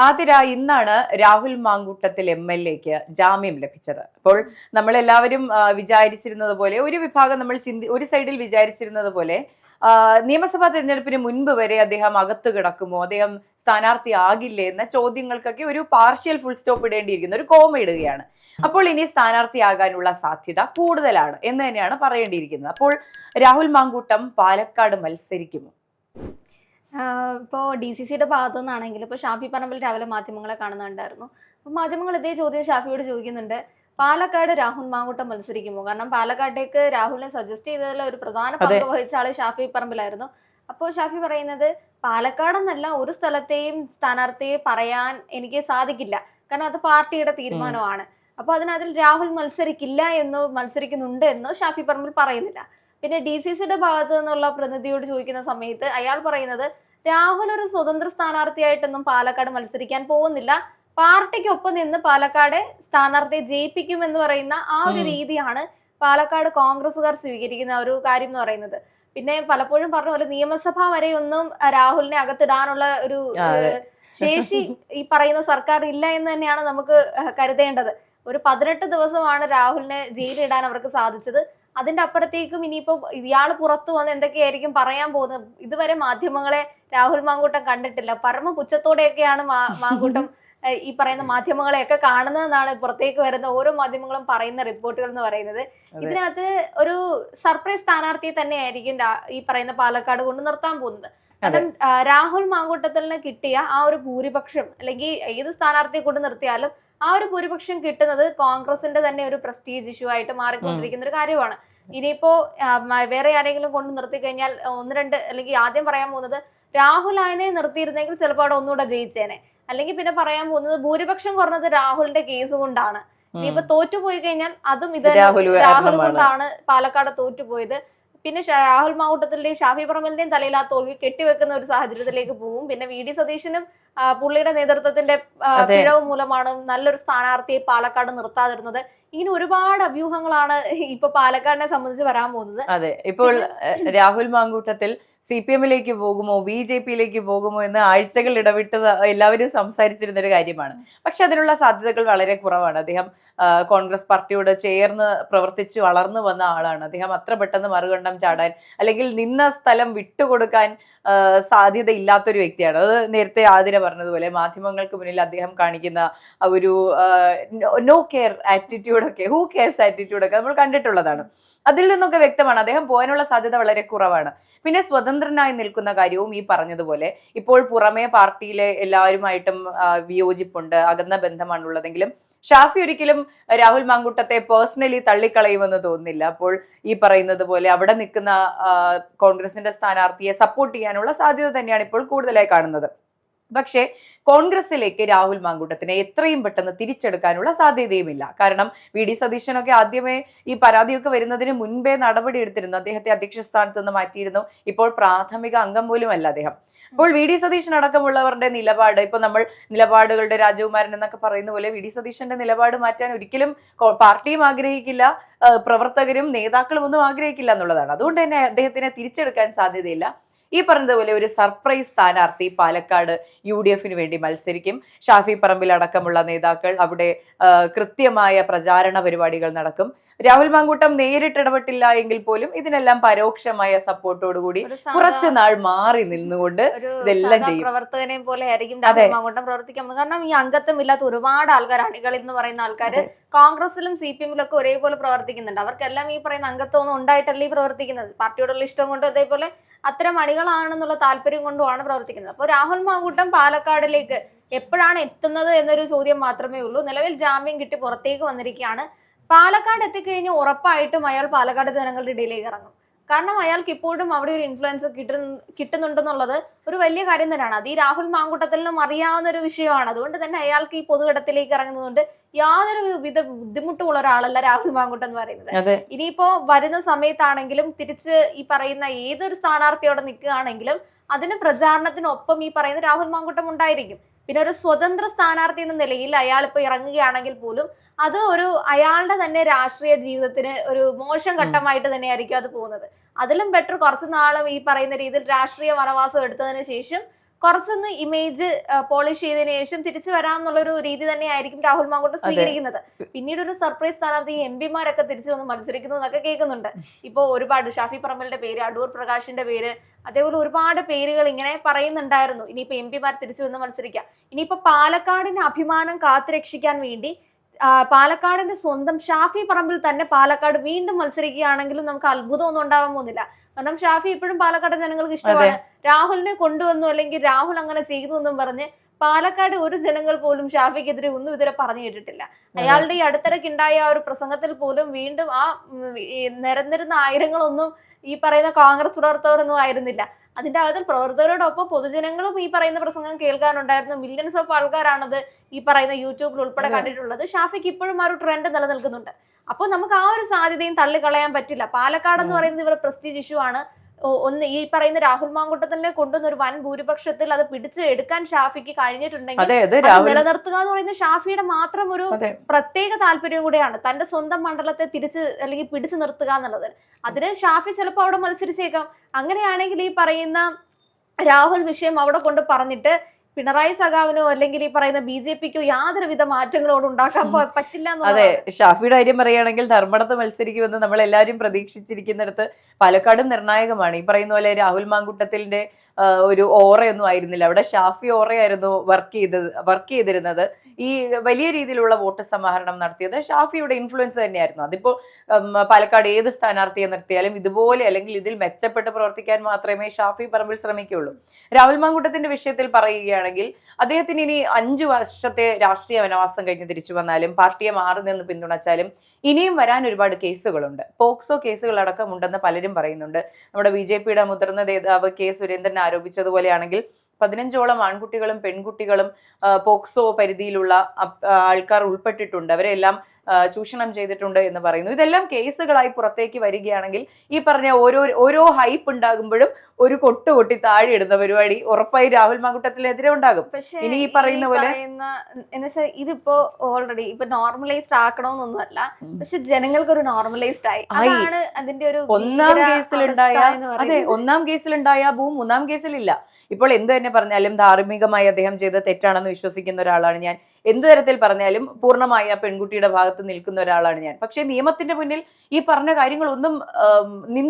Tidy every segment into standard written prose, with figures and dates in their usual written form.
ആതിര, ഇന്നാണ് രാഹുൽ മാങ്കൂട്ടത്തിൽ MLA-ക്ക് ജാമ്യം ലഭിച്ചത്. അപ്പോൾ നമ്മളെല്ലാവരും വിചാരിച്ചിരുന്നത് പോലെ, ഒരു വിഭാഗം നമ്മൾ ഒരു സൈഡിൽ വിചാരിച്ചിരുന്നത് പോലെ നിയമസഭാ തെരഞ്ഞെടുപ്പിന് മുൻപ് വരെ അദ്ദേഹം അകത്ത് കിടക്കുമോ, അദ്ദേഹം സ്ഥാനാർത്ഥിയാകില്ലേ എന്ന ചോദ്യങ്ങൾക്കൊക്കെ ഒരു പാർഷ്യൽ ഫുൾ സ്റ്റോപ്പ് ഇടേണ്ടിയിരിക്കുന്നു, ഒരു കോമ ഇടുകയാണ്. അപ്പോൾ ഇനി സ്ഥാനാർത്ഥിയാകാനുള്ള സാധ്യത കൂടുതലാണ് എന്ന് തന്നെയാണ് പറയേണ്ടിയിരിക്കുന്നത്. അപ്പോൾ രാഹുൽ മാങ്കൂട്ടം പാലക്കാട് മത്സരിക്കുമോ? ഇപ്പോൾ DCCയുടെ ഭാഗത്തു നിന്നാണെങ്കിൽ ഇപ്പോൾ ഷാഫി പറമ്പിൽ രാവിലെ മാധ്യമങ്ങളെ കാണുന്നുണ്ടായിരുന്നു. അപ്പോൾ മാധ്യമങ്ങൾ ഇതേ ചോദ്യം ഷാഫിയോട് ചോദിക്കുന്നുണ്ട്, പാലക്കാട് രാഹുൽ മാങ്കൂട്ടം മത്സരിക്കുമോ? കാരണം പാലക്കാട്ടേക്ക് രാഹുലിനെ സജസ്റ്റ് ചെയ്തതിൽ ഒരു പ്രധാന പങ്ക് വഹിച്ച ആള് ഷാഫി പറമ്പിലായിരുന്നു. അപ്പോൾ ഷാഫി പറയുന്നത്, പാലക്കാടെന്നല്ല ഒരു സ്ഥലത്തെയും സ്ഥാനാർത്ഥിയെ പറയാൻ എനിക്ക് സാധിക്കില്ല, കാരണം അത് പാർട്ടിയുടെ തീരുമാനമാണ്. അപ്പോൾ അതിൽ രാഹുൽ മത്സരിക്കില്ല എന്നോ മത്സരിക്കുന്നുണ്ട് എന്നോ ഷാഫി പറമ്പിൽ പറയുന്നില്ല. പിന്നെ DCCയുടെ ഭാഗത്തു നിന്നുള്ള പ്രതിനിധിയോട് ചോദിക്കുന്ന സമയത്ത് അയാൾ പറയുന്നത്, രാഹുൽ ഒരു സ്വതന്ത്ര സ്ഥാനാർത്ഥിയായിട്ടൊന്നും പാലക്കാട് മത്സരിക്കാൻ പോകുന്നില്ല, പാർട്ടിക്കൊപ്പം നിന്ന് പാലക്കാട് സ്ഥാനാർത്ഥിയെ ജയിപ്പിക്കും എന്ന് പറയുന്ന ആ ഒരു രീതിയാണ് പാലക്കാട് കോൺഗ്രസുകാർ സ്വീകരിക്കുന്ന ഒരു കാര്യം എന്ന് പറയുന്നത്. പിന്നെ പലപ്പോഴും പറഞ്ഞ പോലെ നിയമസഭ വരെയൊന്നും രാഹുലിനെ അകത്തിടാനുള്ള ഒരു ശേഷി ഈ പറയുന്ന സർക്കാർ ഇല്ല എന്ന് തന്നെയാണ് നമുക്ക് കരുതേണ്ടത്. ഒരു 18 ദിവസമാണ് രാഹുലിനെ ജയിലിടാൻ അവർക്ക് സാധിച്ചത്. അതിന്റെ അപ്പുറത്തേക്കും ഇനിയിപ്പോ ഇയാൾ പുറത്തു വന്ന് എന്തൊക്കെയായിരിക്കും പറയാൻ പോകുന്നത്. ഇതുവരെ മാധ്യമങ്ങളെ രാഹുൽ മാങ്കൂട്ടം കണ്ടിട്ടില്ല. പരമ പുച്ഛത്തോടെയൊക്കെയാണ് മാങ്കൂട്ടം ഈ പറയുന്ന മാധ്യമങ്ങളെയൊക്കെ കാണുന്നതെന്നാണ് പുറത്തേക്ക് വരുന്ന ഓരോ മാധ്യമങ്ങളും പറയുന്ന റിപ്പോർട്ടുകൾ എന്ന് പറയുന്നത്. ഇതിനകത്ത് ഒരു സർപ്രൈസ് സ്ഥാനാർത്ഥിയെ തന്നെയായിരിക്കും ഈ പറയുന്ന പാലക്കാട് കൊണ്ട് നിർത്താൻ പോകുന്നത്. കാരണം രാഹുൽ മാങ്കൂട്ടത്തിന് കിട്ടിയ ആ ഒരു ഭൂരിപക്ഷം, അല്ലെങ്കിൽ ഏത് സ്ഥാനാർത്ഥിയെ കൊണ്ട് നിർത്തിയാലും ആ ഒരു ഭൂരിപക്ഷം കിട്ടുന്നത് കോൺഗ്രസിന്റെ തന്നെ ഒരു പ്രസ്റ്റീജ് ഇഷ്യൂ ആയിട്ട് മാറിക്കൊണ്ടിരിക്കുന്ന ഒരു കാര്യമാണ്. ഇനിയിപ്പോ വേറെ ആരെങ്കിലും കൊണ്ട് നിർത്തി കഴിഞ്ഞാൽ ഒന്ന് രണ്ട്, അല്ലെങ്കിൽ ആദ്യം പറയാൻ പോകുന്നത് രാഹുൽ ആയനെ നിർത്തിയിരുന്നെങ്കിൽ ചിലപ്പോൾ അവിടെ ഒന്നുകൂടെ ജയിച്ചേനെ. അല്ലെങ്കിൽ പിന്നെ പറയാൻ പോകുന്നത് ഭൂരിപക്ഷം കുറഞ്ഞത് രാഹുലിന്റെ കേസ് കൊണ്ടാണ്. ഇനിയിപ്പോ തോറ്റുപോയി കഴിഞ്ഞാൽ അതും ഇത് രാഹുൽ കൊണ്ടാണ് പാലക്കാട് തോറ്റുപോയത്. പിന്നെ രാഹുൽ മാങ്കൂട്ടത്തിന്റെയും ഷാഫി പറമ്പലിന്റെയും തലയിൽ ആ തോൽവി കെട്ടിവെക്കുന്ന ഒരു സാഹചര്യത്തിലേക്ക് പോകും. പിന്നെ VD സതീശനും പുള്ളിയുടെ നേതൃത്വത്തിന്റെ പിഴവ് മൂലമാണ് നല്ലൊരു സ്ഥാനാർത്ഥിയെ പാലക്കാട് നിർത്താതിരുന്നത്. ഇങ്ങനെ ഒരുപാട് അഭ്യൂഹങ്ങളാണ് ഇപ്പൊ പാലക്കാടിനെ സംബന്ധിച്ച് വരാൻ പോകുന്നത്. അതെ, ഇപ്പോൾ രാഹുൽ മാങ്കൂട്ടത്തിൽ CPM-ലേക്ക് പോകുമോ, BJP-യിലേക്ക് പോകുമോ എന്ന് ആഴ്ചകൾ ഇടവിട്ട് എല്ലാവരും സംസാരിച്ചിരുന്ന ഒരു കാര്യമാണ്. പക്ഷെ അതിനുള്ള സാധ്യതകൾ വളരെ കുറവാണ്. അദ്ദേഹം കോൺഗ്രസ് പാർട്ടിയോട് ചേർന്ന് പ്രവർത്തിച്ചു വളർന്നു വന്ന ആളാണ്. അദ്ദേഹം അത്ര പെട്ടെന്ന് മറുകണ്ഠം ചാടാൻ, അല്ലെങ്കിൽ നിന്ന സ്ഥലം വിട്ടുകൊടുക്കാൻ സാധ്യത ഇല്ലാത്തൊരു വ്യക്തിയാണ്. അത് നേരത്തെ ആതിര പറഞ്ഞതുപോലെ മാധ്യമങ്ങൾക്ക് മുന്നിൽ അദ്ദേഹം കാണിക്കുന്ന ഒരു നോ കെയർ ആറ്റിറ്റ്യൂഡൊക്കെ, ഹൂ കെയർസ് ആറ്റിറ്റ്യൂഡൊക്കെ നമ്മൾ കണ്ടിട്ടുള്ളതാണ്. അതിൽ നിന്നൊക്കെ വ്യക്തമാണ് അദ്ദേഹം പോകാനുള്ള സാധ്യത വളരെ കുറവാണ്. പിന്നെ സ്വതന്ത്രനായി നിൽക്കുന്ന കാര്യവും ഈ പറഞ്ഞതുപോലെ ഇപ്പോൾ പുറമേ പാർട്ടിയിലെ എല്ലാവരുമായിട്ടും വിയോജിപ്പുണ്ട്, അകന്ന ബന്ധമാണുള്ളതെങ്കിലും ഷാഫി ഒരിക്കലും രാഹുൽ മാങ്കൂട്ടത്തെ പേഴ്സണലി തള്ളിക്കളയുമെന്ന് തോന്നുന്നില്ല. അപ്പോൾ ഈ പറയുന്നത് പോലെ അവിടെ നിൽക്കുന്ന കോൺഗ്രസിന്റെ സ്ഥാനാർത്ഥിയെ സപ്പോർട്ട് ചെയ്യാനുള്ള സാധ്യത തന്നെയാണ് ഇപ്പോൾ കൂടുതലായി കാണുന്നത്. പക്ഷേ കോൺഗ്രസിലേക്ക് രാഹുൽ മാങ്കൂട്ടത്തിനെ എത്രയും പെട്ടെന്ന് തിരിച്ചെടുക്കാനുള്ള സാധ്യതയുമില്ല. കാരണം VD സതീശനൊക്കെ ആദ്യമേ ഈ പരാതിയൊക്കെ വരുന്നതിന് മുൻപേ നടപടി എടുത്തിരുന്നു. അദ്ദേഹത്തെ അധ്യക്ഷ സ്ഥാനത്ത് നിന്ന് മാറ്റിയിരുന്നു. ഇപ്പോൾ പ്രാഥമിക അംഗം പോലും അല്ല അദ്ദേഹം. അപ്പോൾ VD സതീശൻ അടക്കമുള്ളവരുടെ നിലപാട്, ഇപ്പൊ നമ്മൾ നിലപാടുകളുടെ രാജകുമാരൻ എന്നൊക്കെ പറയുന്ന പോലെ VD സതീശന്റെ നിലപാട് മാറ്റാൻ ഒരിക്കലും പാർട്ടിയും ആഗ്രഹിക്കില്ല, പ്രവർത്തകരും നേതാക്കളും ഒന്നും ആഗ്രഹിക്കില്ല എന്നുള്ളതാണ്. അതുകൊണ്ട് തന്നെ അദ്ദേഹത്തിനെ തിരിച്ചെടുക്കാൻ സാധ്യതയില്ല. ഈ പറഞ്ഞതുപോലെ ഒരു സർപ്രൈസ് സ്ഥാനാർത്ഥി പാലക്കാട് UDF-ന് വേണ്ടി മത്സരിക്കും. ഷാഫി പറമ്പിൽ അടക്കമുള്ള നേതാക്കൾ അവിടെ കൃത്യമായ പ്രചാരണ പരിപാടികൾ നടക്കും. രാഹുൽ മാങ്കൂട്ടം നേരിട്ട് ഇടപെട്ടില്ല എങ്കിൽ പോലും ഇതിനെല്ലാം പരോക്ഷമായ സപ്പോർട്ടോടുകൂടി കുറച്ചു നാൾ മാറി നിന്നുകൊണ്ട് ഇതെല്ലാം ചെയ്യും. പ്രവർത്തകനെ പോലെ ആയിരിക്കും രാഹുൽ മാങ്കൂട്ടം പ്രവർത്തിക്കാൻ. കാരണം ഈ അംഗത്വം ഇല്ലാത്ത ഒരുപാട് ആൾക്കാർ, അണികൾ എന്ന് പറയുന്ന ആൾക്കാര് കോൺഗ്രസിലും CPM-ലും ഒക്കെ ഒരേപോലെ പ്രവർത്തിക്കുന്നുണ്ട്. അവർക്കെല്ലാം ഈ പറയുന്ന അംഗത്വം ഒന്നും ഉണ്ടായിട്ടല്ല ഈ പ്രവർത്തിക്കുന്നത്. പാർട്ടിയോടുള്ള ഇഷ്ടം കൊണ്ട് അതേപോലെ അത്തരം അണികളാണെന്നുള്ള താല്പര്യം കൊണ്ടുമാണ് പ്രവർത്തിക്കുന്നത്. അപ്പോൾ രാഹുൽ മാങ്കൂട്ടം പാലക്കാടിലേക്ക് എപ്പോഴാണ് എത്തുന്നത് എന്നൊരു ചോദ്യം മാത്രമേ ഉള്ളൂ. നിലവിൽ ജാമ്യം കിട്ടി പുറത്തേക്ക് വന്നിരിക്കുകയാണ്. പാലക്കാട് എത്തിക്കഴിഞ്ഞാൽ ഉറപ്പായിട്ടും അയാൾ പാലക്കാട് ജനങ്ങളുടെ ഇടയിലേക്ക് ഇറങ്ങും. കാരണം അയാൾക്ക് ഇപ്പോഴും അവിടെ ഒരു ഇൻഫ്ലുവൻസ് കിട്ടുന്നുണ്ടെന്നുള്ളത് ഒരു വലിയ കാര്യം തന്നെയാണ്. അത് ഈ രാഹുൽ മാങ്കൂട്ടത്തിലും അറിയാവുന്ന ഒരു വിഷയമാണ്. അതുകൊണ്ട് തന്നെ അയാൾക്ക് ഈ പൊതുയിടത്തിലേക്ക് ഇറങ്ങുന്നതുകൊണ്ട് യാതൊരു വിധ ബുദ്ധിമുട്ടുള്ള ഒരാളല്ല രാഹുൽ മാങ്കൂട്ടം എന്ന് പറയുന്നത്. ഇനിയിപ്പോ വരുന്ന സമയത്താണെങ്കിലും തിരിച്ച് ഈ പറയുന്ന ഏതൊരു സ്ഥാനാർത്ഥിയോടെ നിൽക്കുകയാണെങ്കിലും അതിന് പ്രചാരണത്തിനൊപ്പം ഈ പറയുന്ന രാഹുൽ മാങ്കൂട്ടം ഉണ്ടായിരിക്കും. പിന്നെ ഒരു സ്വതന്ത്ര സ്ഥാനാർത്ഥി എന്ന നിലയിൽ അയാൾ ഇപ്പൊ ഇറങ്ങുകയാണെങ്കിൽ പോലും അത് ഒരു അയാളുടെ തന്നെ രാഷ്ട്രീയ ജീവിതത്തിന് ഒരു മോശം ഘട്ടമായിട്ട് തന്നെയായിരിക്കും അത് പോകുന്നത്. അതിലും ബെറ്റർ കുറച്ചു നാളും ഈ പറയുന്ന രീതിയിൽ രാഷ്ട്രീയ വനവാസം എടുത്തതിന് ശേഷം കുറച്ചൊന്ന് ഇമേജ് പോളിഷ് ചെയ്തതിനു ശേഷം തിരിച്ചു വരാമെന്നുള്ളൊരു രീതി തന്നെയായിരിക്കും രാഹുൽ മാങ്കൂട്ടം സ്വീകരിക്കുന്നത്. പിന്നീട് ഒരു സർപ്രൈസ് സ്ഥാനാർത്ഥി MP-മാരൊക്കെ തിരിച്ചു വന്ന് മത്സരിക്കുന്നു എന്നൊക്കെ കേൾക്കുന്നുണ്ട്. ഇപ്പോ ഒരുപാട് ഷാഫി പറമ്പലിന്റെ പേര്, അടൂർ പ്രകാശിന്റെ പേര്, അതേപോലെ ഒരുപാട് പേരുകൾ ഇങ്ങനെ പറയുന്നുണ്ടായിരുന്നു. ഇനിയിപ്പോ MP-മാർ തിരിച്ചു വന്ന് മത്സരിക്കാം. ഇനിയിപ്പോ പാലക്കാടിന്റെ അഭിമാനം കാത്തുരക്ഷിക്കാൻ വേണ്ടി പാലക്കാടിന്റെ സ്വന്തം ഷാഫി പറമ്പിൽ തന്നെ പാലക്കാട് വീണ്ടും മത്സരിക്കുകയാണെങ്കിലും നമുക്ക് അത്ഭുതമൊന്നും ഉണ്ടാവാൻ പോകുന്നില്ല. കാരണം ഷാഫി ഇപ്പോഴും പാലക്കാട് ജനങ്ങൾക്ക് ഇഷ്ടമാണ്. രാഹുലിനെ കൊണ്ടുവന്നു അല്ലെങ്കിൽ രാഹുൽ അങ്ങനെ ചെയ്തു എന്നും പറഞ്ഞ് പാലക്കാട് ഒരു ജനങ്ങൾ പോലും ഷാഫിക്കെതിരെ ഒന്നും ഇതുവരെ പറഞ്ഞു കേട്ടിട്ടില്ല. അയാളുടെ ഈ അടുത്തിടയ്ക്ക് ഉണ്ടായ ആ ഒരു പ്രസംഗത്തിൽ പോലും വീണ്ടും ആ നിരന്നിരുന്ന ആയിരങ്ങളൊന്നും ഈ പറയുന്ന കോൺഗ്രസ് പ്രവർത്തകരൊന്നും ആയിരുന്നില്ല. അതിന്റെ അകത്തിൽ പ്രവർത്തകരോടൊപ്പം പൊതുജനങ്ങളും ഈ പറയുന്ന പ്രസംഗം കേൾക്കാനുണ്ടായിരുന്നു. മില്യൺസ് ഓഫ് ആൾക്കാരാണത് ഈ പറയുന്ന യൂട്യൂബിൽ ഉൾപ്പെടെ കണ്ടിട്ടുള്ളത്. ഷാഫിക്ക് ഇപ്പോഴും ആ ഒരു ട്രെൻഡ് നിലനിൽക്കുന്നുണ്ട്. അപ്പോൾ നമുക്ക് ആ ഒരു സാധ്യതയും തള്ളിക്കളയാൻ പറ്റില്ല. പാലക്കാട് എന്ന് പറയുന്നത് ഇവരുടെ പ്രസ്റ്റീജ് ഇഷ്യൂ ആണ്. ഒന്ന് ഈ പറയുന്ന രാഹുൽ മാങ്കൂട്ടത്തിനെ കൊണ്ടുവന്ന ഒരു വൻ ഭൂരിപക്ഷത്തിൽ അത് പിടിച്ച് എടുക്കാൻ ഷാഫിക്ക് കഴിഞ്ഞിട്ടുണ്ടെങ്കിൽ നിലനിർത്തുക എന്ന് പറയുന്നത് ഷാഫിയുടെ മാത്രം ഒരു പ്രത്യേക താല്പര്യം കൂടെയാണ്. തന്റെ സ്വന്തം മണ്ഡലത്തെ തിരിച്ച് അല്ലെങ്കിൽ പിടിച്ചു നിർത്തുക എന്നുള്ളത്. അതിന് ഷാഫി ചിലപ്പോൾ അവിടെ മത്സരിച്ചേക്കാം. അങ്ങനെയാണെങ്കിൽ ഈ പറയുന്ന രാഹുൽ വിഷയം അവിടെ കൊണ്ട് പറഞ്ഞിട്ട് പിണറായി സഖാവിനോ അല്ലെങ്കിൽ ഈ പറയുന്ന BJPക്കോ യാതൊരുവിധ മാറ്റങ്ങളോട് ഉണ്ടാക്കാൻ പറ്റില്ല. അതെ, ഷാഫിയുടെ കാര്യം പറയുകയാണെങ്കിൽ ധർമ്മടത്ത് മത്സരിക്കുമെന്ന് നമ്മൾ എല്ലാവരും പ്രതീക്ഷിച്ചിരിക്കുന്നിടത്ത് പാലക്കാടും നിർണായകമാണ്. ഈ പറയുന്ന പോലെ രാഹുൽ മാങ്കൂട്ടത്തിന്റെ ഒരു ഓറയൊന്നും ആയിരുന്നില്ല അവിടെ. ഷാഫി ഓറയായിരുന്നു വർക്ക് ചെയ്തിരുന്നത്. ഈ വലിയ രീതിയിലുള്ള വോട്ട് സമാഹരണം നടത്തിയത് ഷാഫിയുടെ ഇൻഫ്ലുവൻസ് തന്നെയായിരുന്നു. അതിപ്പോ പാലക്കാട് ഏത് സ്ഥാനാർത്ഥിയെ നിർത്തിയാലും ഇതുപോലെ അല്ലെങ്കിൽ ഇതിൽ മെച്ചപ്പെട്ട് പ്രവർത്തിക്കാൻ മാത്രമേ ഷാഫി പറമ്പിൽ ശ്രമിക്കുകയുള്ളൂ. രാഹുൽ മാങ്കൂട്ടത്തിന്റെ വിഷയത്തിൽ പറയുകയാണെങ്കിൽ അദ്ദേഹത്തിന് ഇനി 5 വർഷത്തെ രാഷ്ട്രീയ വനവാസം കഴിഞ്ഞ് തിരിച്ചു വന്നാലും പാർട്ടിയെ മാറി നിന്ന് പിന്തുണച്ചാലും ഇനിയും വരാൻ ഒരുപാട് കേസുകളുണ്ട്. പോക്സോ കേസുകളടക്കം ഉണ്ടെന്ന് പലരും പറയുന്നുണ്ട്. നമ്മുടെ BJPയുടെ മുതിർന്ന നേതാവ് K സുരേന്ദ്രൻ ആരോപിച്ചതുപോലെയാണെങ്കിൽ 15ഓളം ആൺകുട്ടികളും പെൺകുട്ടികളും പോക്സോ പരിധിയിലുള്ള ആൾക്കാർ ഉൾപ്പെട്ടിട്ടുണ്ട്. അവരെല്ലാം ചൂഷണം ചെയ്തിട്ടുണ്ട് എന്ന് പറയുന്നു. ഇതെല്ലാം കേസുകളായി പുറത്തേക്ക് വരികയാണെങ്കിൽ ഈ പറഞ്ഞ ഓരോ ഹൈപ്പ് ഉണ്ടാകുമ്പോഴും ഒരു കൊട്ടി താഴെ ഇടുന്ന പരിപാടി ഉറപ്പായി രാഹുൽ മാങ്കൂട്ടത്തിനെതിരെ ഉണ്ടാകും. ഇനി ഈ പറയുന്ന പോലെ ഇതിപ്പോ ഓൾറെഡി ഇപ്പൊ നോർമലൈസ്ഡ് ആക്കണമെന്നൊന്നും അല്ല, പക്ഷെ ജനങ്ങൾക്ക് ഒരു നോർമലൈസ്ഡ് ആയി. അതാണ് അതിന്റെ ഒരു ഒന്നാം കേസിലുണ്ടായ ബൂം 3-ാം കേസിലില്ല. ഇപ്പോൾ എന്ത് തന്നെ പറഞ്ഞാലും ധാർമ്മികമായി അദ്ദേഹം ചെയ്ത തെറ്റാണെന്ന് വിശ്വസിക്കുന്ന ഒരാളാണ് ഞാൻ. എന്ത് തരത്തിൽ പറഞ്ഞാലും പൂർണ്ണമായ പെൺകുട്ടിയുടെ ഭാഗത്ത് നിൽക്കുന്ന ഒരാളാണ് ഞാൻ. പക്ഷെ നിയമത്തിന്റെ മുന്നിൽ ഈ പറഞ്ഞ കാര്യങ്ങളൊന്നും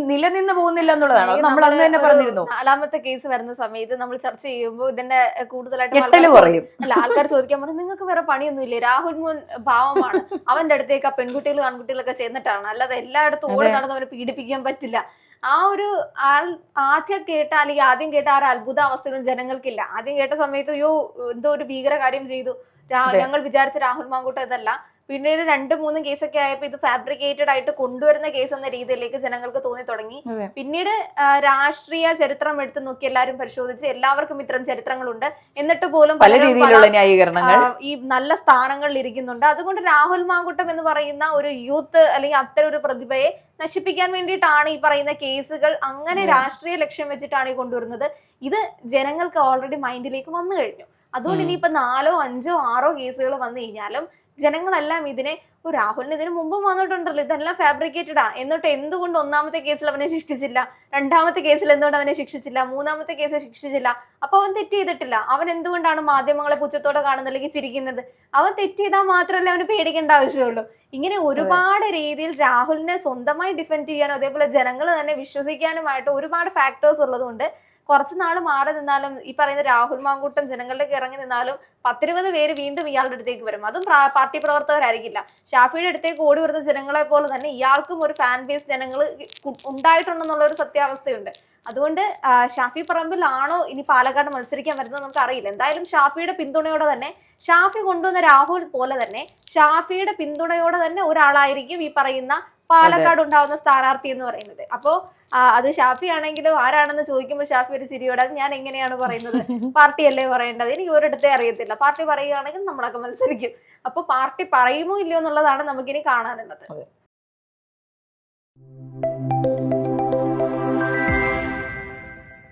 നിലനിന്ന് പോകുന്നില്ല എന്നുള്ളതാണ്. നമ്മൾ അന്ന് തന്നെ പറഞ്ഞിരുന്നു. 4ാമത്തെ കേസ് വരുന്ന സമയത്ത് നമ്മൾ ചർച്ച ചെയ്യുമ്പോൾ ഇതിന്റെ കൂടുതലായിട്ട് ആൾക്കാർ ചോദിക്കാൻ പറഞ്ഞു, നിങ്ങൾക്ക് വേറെ പണിയൊന്നും ഇല്ലേ? രാഹുൽ മുൻ ഭാവമാണ്, അവന്റെ അടുത്തേക്ക് ആ പെൺകുട്ടികളും ആൺകുട്ടികളൊക്കെ ചെന്നിട്ടാണ്, അല്ലാതെ എല്ലായിടത്തും ഓടി നടന്നവരെ പീഡിപ്പിക്കാൻ പറ്റില്ല. ആ ഒരു ആദ്യം കേട്ട അല്ലെങ്കിൽ ആദ്യം കേട്ട ആ ഒരു അത്ഭുതാവസ്ഥയൊന്നും ജനങ്ങൾക്കില്ല. ആദ്യം കേട്ട സമയത്ത് അയ്യോ എന്തോ ഒരു ഭീകര കാര്യം ചെയ്തു, ഞങ്ങൾ വിചാരിച്ച രാഹുൽ മാങ്കൂട്ടം ഇതല്ല. പിന്നീട് 2-3 കേസൊക്കെ ആയപ്പോ ഇത് ഫാബ്രിക്കേറ്റഡ് ആയിട്ട് കൊണ്ടുവരുന്ന കേസ് എന്ന രീതിയിലേക്ക് ജനങ്ങൾക്ക് തോന്നി തുടങ്ങി. പിന്നീട് രാഷ്ട്രീയ ചരിത്രം എടുത്തു നോക്കി എല്ലാവരും പരിശോധിച്ച് എല്ലാവർക്കും ഇത്തരം ചരിത്രങ്ങളുണ്ട്. എന്നിട്ട് പോലും പല രീതിയിലുള്ള ന്യായീകരണങ്ങൾ ഈ നല്ല സ്ഥാനങ്ങളിൽ ഇരിക്കുന്നുണ്ട്. അതുകൊണ്ട് രാഹുൽ മാങ്കൂട്ടം എന്ന് പറയുന്ന ഒരു യൂത്ത് അല്ലെങ്കിൽ അത്തരം ഒരു പ്രതിഭയെ നശിപ്പിക്കാൻ വേണ്ടിയിട്ടാണ് ഈ പറയുന്ന കേസുകൾ. അങ്ങനെ രാഷ്ട്രീയ ലക്ഷ്യം വെച്ചിട്ടാണ് ഈ കൊണ്ടുവരുന്നത്. ഇത് ജനങ്ങൾക്ക് ഓൾറെഡി മൈൻഡിലേക്ക് വന്നു കഴിഞ്ഞു. അതുകൊണ്ട് ഇനിയിപ്പോ 4, 5, 6 കേസുകൾ വന്നു കഴിഞ്ഞാലും ജനങ്ങളെല്ലാം ഇതിനെ രാഹുലിന് ഇതിന് മുമ്പും വന്നിട്ടുണ്ടല്ലോ, ഇതെല്ലാം ഫാബ്രിക്കേറ്റഡ് ആണ്, എന്നിട്ട് എന്തുകൊണ്ട് 1ാമത്തെ കേസിൽ അവനെ ശിക്ഷിച്ചില്ല, 2ാമത്തെ കേസിൽ എന്തുകൊണ്ട് അവനെ ശിക്ഷിച്ചില്ല, 3ാമത്തെ കേസിൽ ശിക്ഷിച്ചില്ല? അപ്പൊ അവൻ തെറ്റ് ചെയ്തിട്ടില്ല. അവൻ എന്തുകൊണ്ടാണ് മാധ്യമങ്ങളെ പുച്ഛത്തോടെ കാണുന്നത് അല്ലെങ്കിൽ ചിരിക്കുന്നത്? അവൻ തെറ്റ് ചെയ്താൽ മാത്രമല്ല അവന് പേടിക്കേണ്ട ആവശ്യമുള്ളൂ. ഇങ്ങനെ ഒരുപാട് രീതിയിൽ രാഹുലിനെ സ്വന്തമായി ഡിഫെൻഡ് ചെയ്യാനും അതേപോലെ ജനങ്ങൾ തന്നെ വിശ്വസിക്കാനുമായിട്ട് ഒരുപാട് ഫാക്ടേഴ്സ് ഉള്ളതുകൊണ്ട് കുറച്ച് നാൾ മാറി നിന്നാലും ഈ പറയുന്ന രാഹുൽ മാങ്കൂട്ടം ജനങ്ങളിലേക്ക് ഇറങ്ങി നിന്നാലും 10-20 പേര് വീണ്ടും ഇയാളുടെ അടുത്തേക്ക് വരും. അതും പാർട്ടി പ്രവർത്തകരായിരിക്കില്ല. ഷാഫിയുടെ അടുത്തേക്ക് ഓടി വരുന്ന ജനങ്ങളെ പോലെ തന്നെ ഇയാൾക്കും ഒരു ഫാൻ ബേസ് ജനങ്ങൾ ഉണ്ടായിട്ടുണ്ടെന്നുള്ള ഒരു സത്യാവസ്ഥയുണ്ട്. അതുകൊണ്ട് ഷാഫി പറമ്പിൽ ആണോ ഇനി പാലക്കാട് മത്സരിക്കാൻ വരുന്നത് നമുക്ക് അറിയില്ല. എന്തായാലും ഷാഫിയുടെ പിന്തുണയോടെ തന്നെ, ഷാഫി കൊണ്ടുവന്ന രാഹുൽ പോലെ തന്നെ ഷാഫിയുടെ പിന്തുണയോടെ തന്നെ ഒരാളായിരിക്കും ഈ പറയുന്ന പാലക്കാട് ഉണ്ടാവുന്ന സ്ഥാനാർത്ഥി എന്ന് പറയുന്നത്. അപ്പോ അത് ഷാഫി ആണെങ്കിലും ആരാണെന്ന് ചോദിക്കുമ്പോൾ ഷാഫി ഒരു ചിരിയോടെ ഞാൻ എങ്ങനെയാണ് പറയുന്നത്, പാർട്ടിയല്ലേ പറയേണ്ടത്, എനിക്ക് ഒരിടത്തെ അറിയത്തില്ല, പാർട്ടി പറയുകയാണെങ്കിൽ നമ്മളൊക്കെ മത്സരിക്കും. അപ്പൊ പാർട്ടി പറയുമോ ഇല്ലയോ എന്നുള്ളതാണ് നമുക്കിനി കാണാനുള്ളത്.